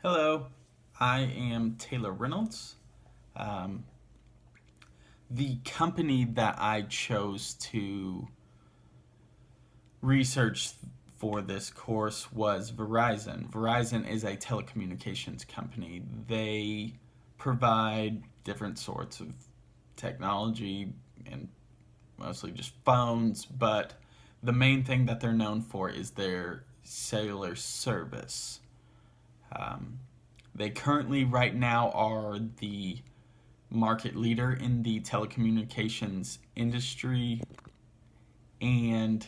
Hello, I am Taylor Reynolds. Um, the company that I chose to research for this course was Verizon. Verizon is a telecommunications company. They provide different sorts of technology and mostly just phones, but the main thing that they're known for is their cellular service. Um, they currently, right now, are the market leader in the telecommunications industry, and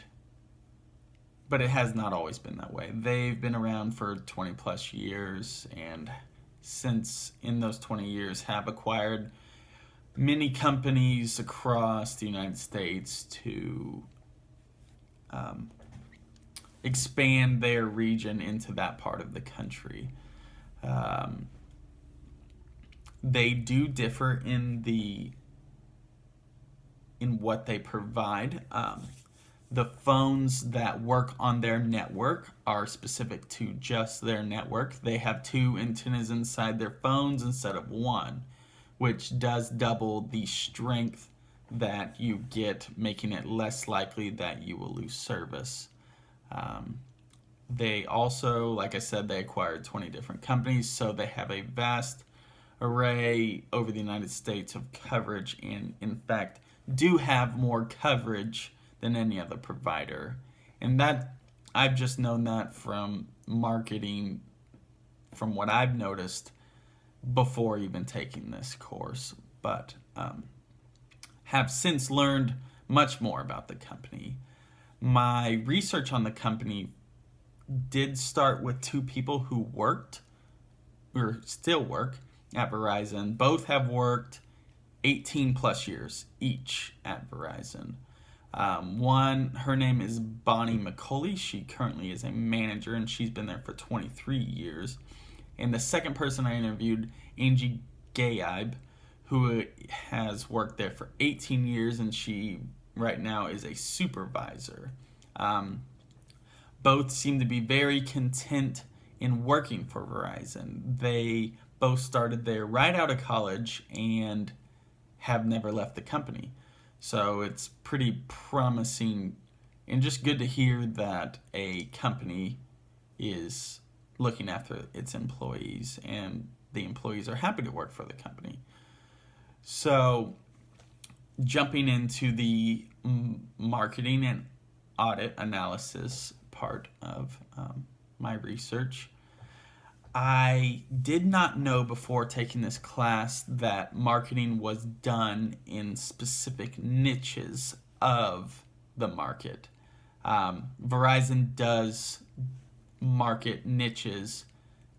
but it has not always been that way. They've been around for 20 plus years, and since in those 20 years have acquired many companies across the United States to um, expand their region into that part of the country. Um, they do differ in what they provide. The phones that work on their network are specific to just their network. They have two antennas inside their phones instead of one, which does double the strength that you get, making it less likely that you will lose service. Um, they also, like I said, they acquired 20 different companies, so they have a vast array over the United States of coverage, and in fact do have more coverage than any other provider. And that I've just known that from marketing, from what I've noticed before even taking this course, but have since learned much more about the company. My research on the company did start with two people who worked or still work at Verizon. Both have worked 18 plus years each at Verizon. One, her name is Bonnie McCauley. She currently is a manager, and she's been there for 23 years. And the second person I interviewed, Angie Gaib, who has worked there for 18 years, and she right now is a supervisor. Both seem to be very content in working for Verizon. They both started there right out of college and have never left the company. So it's pretty promising and just good to hear that a company is looking after its employees and the employees are happy to work for the company. So, jumping into the marketing and audit analysis part of my research, I did not know before taking this class that marketing was done in specific niches of the market. Verizon does market niches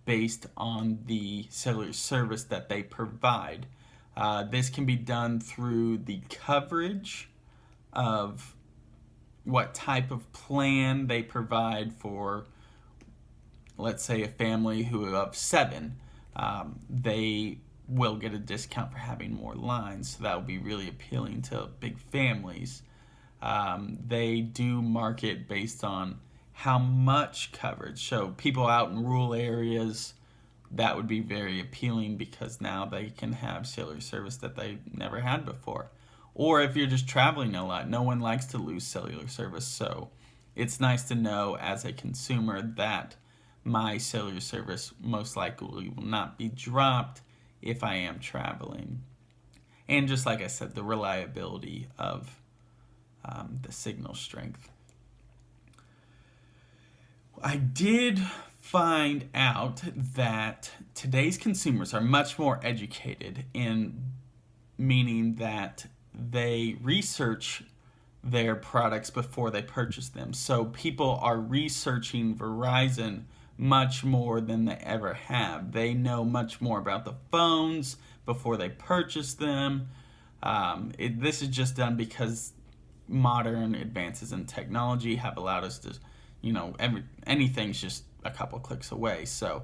based on the cellular service that they provide. This can be done through the coverage of what type of plan they provide for, let's say, a family who of seven. They will get a discount for having more lines, so that will be really appealing to big families. They do market based on how much coverage. So people out in rural areas, that would be very appealing because now they can have cellular service that they never had before. Or if you're just traveling a lot, no one likes to lose cellular service. So it's nice to know as a consumer that my cellular service most likely will not be dropped if I am traveling. And just like I said, the reliability of the signal strength. I did find out that today's consumers are much more educated, in meaning that they research their products before they purchase them. So people are researching Verizon much more than they ever have. They know much more about the phones before they purchase them. This is just done because modern advances in technology have allowed us to, anything's just a couple clicks away. So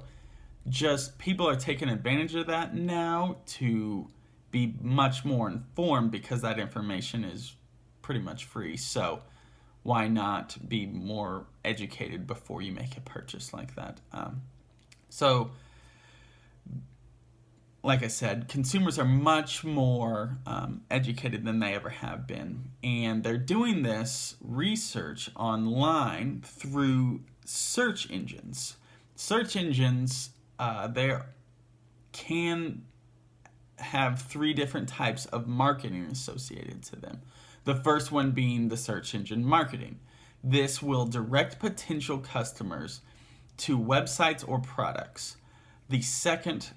just people are taking advantage of that now to be much more informed because that information is pretty much free. So why not be more educated before you make a purchase like that? So like I said, consumers are much more educated than they ever have been. And they're doing this research online through search engines. Search engines, they can have three different types of marketing associated to them. The first one being the search engine marketing. This will direct potential customers to websites or products. The second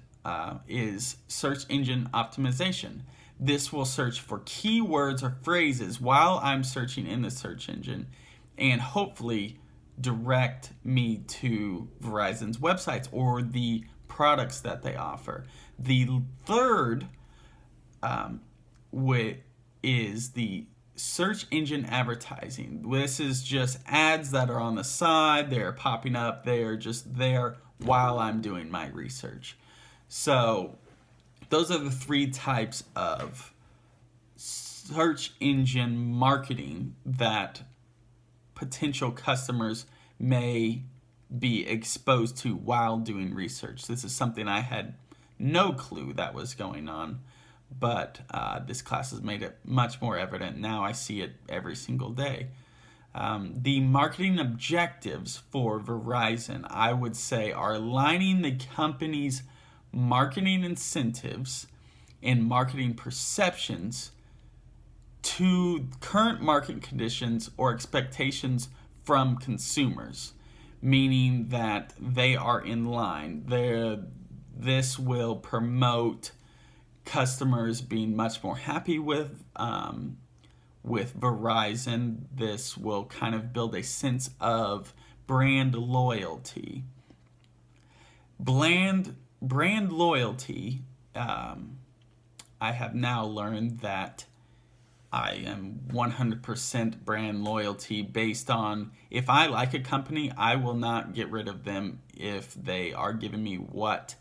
is search engine optimization. This will search for keywords or phrases while I'm searching in the search engine and hopefully direct me to Verizon's websites or the products that they offer. The third is the search engine advertising. This is just ads that are on the side, they're popping up, they're just there while I'm doing my research. So those are the three types of search engine marketing that potential customers may be exposed to while doing research. This is something I had no clue that was going on, but this class has made it much more evident. Now I see it every single day. The marketing objectives for Verizon, I would say, are aligning the company's marketing incentives and marketing perceptions to current market conditions or expectations from consumers, meaning that they are in line. This will promote customers being much more happy with Verizon. This will kind of build a sense of brand loyalty. Brand loyalty, I have now learned that I am 100% brand loyalty based on if I like a company, I will not get rid of them if they are giving me what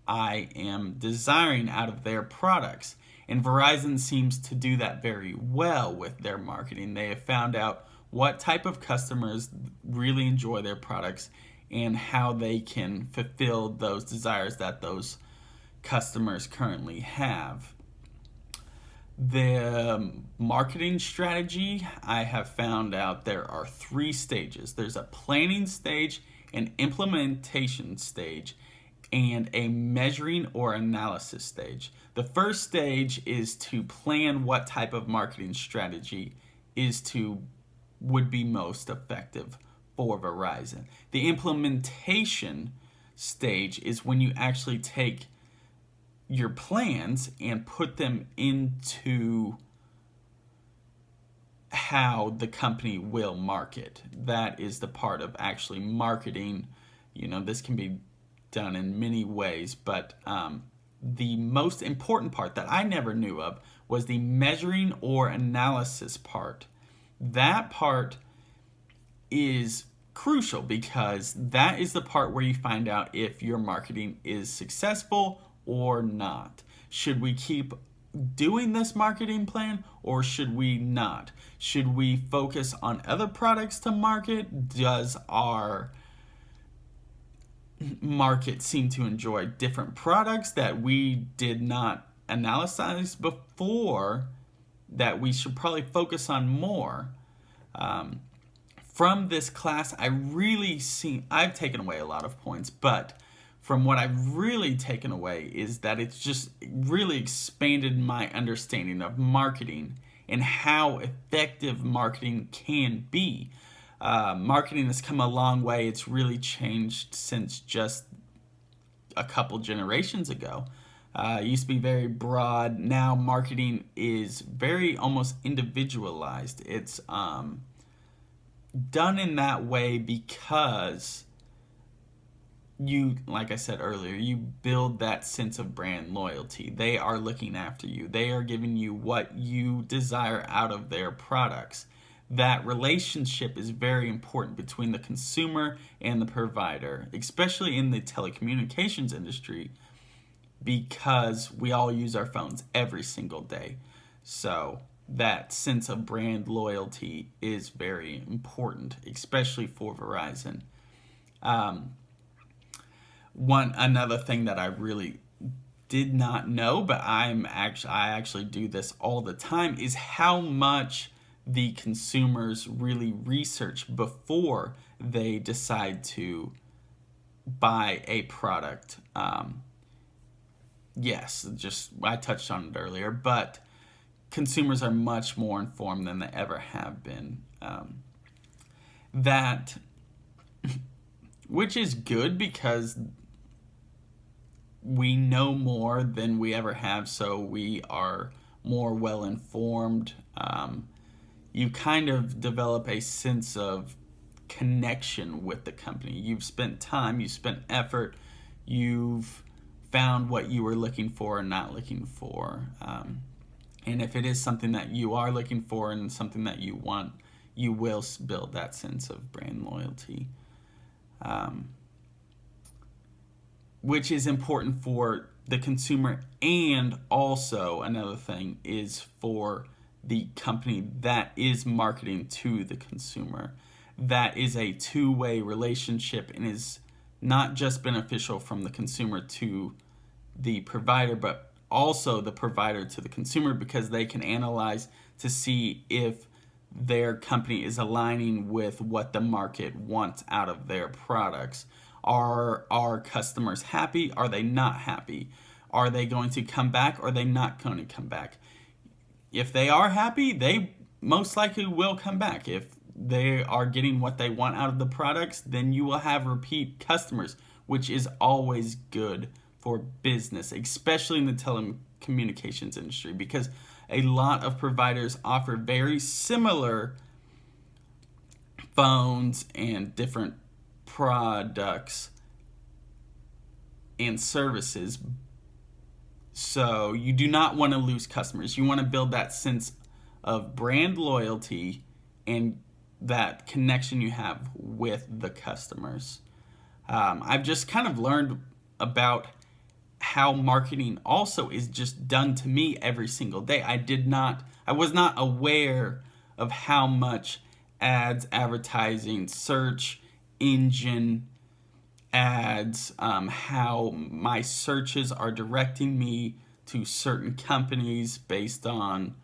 I am desiring out of their products. And Verizon seems to do that very well with their marketing. They have found out what type of customers really enjoy their products and how they can fulfill those desires that those customers currently have. The marketing strategy, I have found out there are 3 stages. There's a planning stage, an implementation stage, and a measuring or analysis stage. The first stage is to plan what type of marketing strategy would be most effective for Verizon. The implementation stage is when you actually take your plans and put them into how the company will market. That is the part of actually marketing. This can be done in many ways, but the most important part that I never knew of was the measuring or analysis part. That part is crucial because that is the part where you find out if your marketing is successful or not. Should we keep doing this marketing plan or should we not? Should we focus on other products to market? Does our market seem to enjoy different products that we did not analyze before that we should probably focus on more? From this class, I've taken away a lot of points, but from what I've really taken away is that it's just really expanded my understanding of marketing and how effective marketing can be. Marketing has come a long way. It's really changed since just a couple generations ago. It used to be very broad. Now marketing is very almost individualized. It's done in that way because like I said earlier, you build that sense of brand loyalty. They are looking after you. They are giving you what you desire out of their products. That relationship is very important between the consumer and the provider, especially in the telecommunications industry, because we all use our phones every single day. So that sense of brand loyalty is very important, especially for Verizon. Another thing that I really did not know, but I actually do this all the time, is how much the consumers really research before they decide to buy a product. Yes, just I touched on it earlier, but consumers are much more informed than they ever have been. That, which is good because we know more than we ever have, so we are more well informed. You kind of develop a sense of connection with the company. You've spent time, you've spent effort, you've found what you were looking for and not looking for. And if it is something that you are looking for and something that you want, you will build that sense of brand loyalty. Which is important for the consumer, and also another thing is for the company that is marketing to the consumer. That is a two-way relationship and is not just beneficial from the consumer to the provider, but also the provider to the consumer, because they can analyze to see if their company is aligning with what the market wants out of their products. Are our customers happy? Are they not happy? Are they going to come back? Or are they not going to come back? If they are happy, they most likely will come back. If they are getting what they want out of the products, then you will have repeat customers, which is always good for business, especially in the telecommunications industry, because a lot of providers offer very similar phones and different products and services. So you do not want to lose customers. You want to build that sense of brand loyalty and that connection you have with the customers. I've just kind of learned about how marketing also is just done to me every single day. I was not aware of how much ads, advertising, search engine ads, how my searches are directing me to certain companies based on,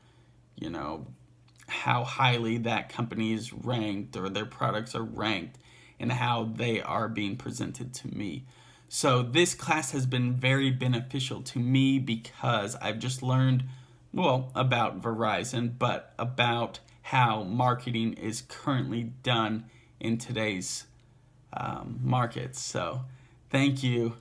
how highly that company is ranked or their products are ranked and how they are being presented to me. So this class has been very beneficial to me because I've just learned, about Verizon, but about how marketing is currently done in today's markets. So thank you